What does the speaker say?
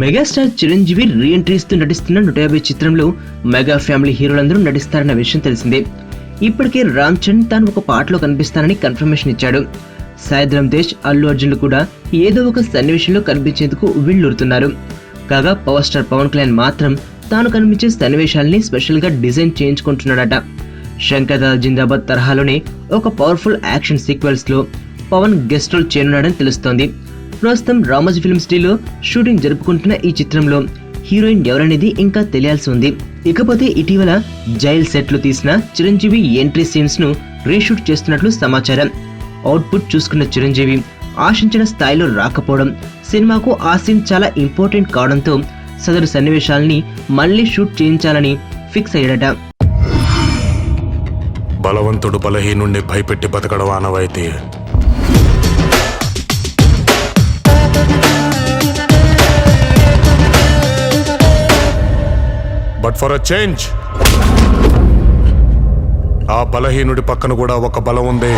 Megastar Chiranjeevi re entry ఇస్తూ నటిస్తున్న 150 చిత్రంలో మెగా ఫ్యామిలీ హీరోలందరూ నటిస్తారన్న విషయం తెలిసిందే. ఇప్పటికే రామ్ చరణ్ తాను ఒక పాటలో కనిపిస్తానని కన్ఫర్మేషన్ ఇచ్చాడు. సాయిధరమ్ తేజ్, అల్లు అర్జున్లు కూడా ఏదో ఒక సన్నివేశంలో కనిపించేందుకు వీళ్ళూరుతున్నారు. కాగా పవర్ స్టార్ పవన్ కళ్యాణ్ మాత్రం తాను కనిపించే సన్నివేశాలని స్పెషల్ గా డిజైన్ చేయించుకుంటున్నాడట. శంకర్ దాదా జిందాబాద్ తరహాలోనే ఒక పవర్ఫుల్ యాక్షన్ సీక్వెల్స్ లో పవన్ గెస్ట్ రోల్ చేయనున్నాడని తెలుస్తోంది. ప్రస్తుతం రామోజీ ఫిల్మ్ సిటీలో షూటింగ్ జరుపుకుంటున్న ఈ చిత్రంలో హీరోయిన్ ఎవరనేది ఇంకా తెలియాల్సి ఉంది. ఇకపోతే ఇటీవల జైల్ సెట్ లో తీసిన చిరంజీవి ఎంట్రీ సీన్స్ ను రీషూట్ చేస్తున్నట్లు సమాచారం. అవుట్పుట్ చూసుకున్న చిరంజీవి ఆశించిన స్థాయిలో రాకపోవడం, సినిమాకు ఆ సీన్ చాలా ఇంపార్టెంట్ కావడంతో సదరు సన్నివేశాలని మళ్లీ షూట్ చేయించాలని ఫిక్స్ అయ్యాడట. బలవంతుడు బలహీనుణ్ణి భయపెట్టి బతకడం ఆనవాయితీ. బట్ ఫర్ అ చేంజ్, ఆ బలహీనుడి పక్కన కూడా ఒక బలం ఉంది.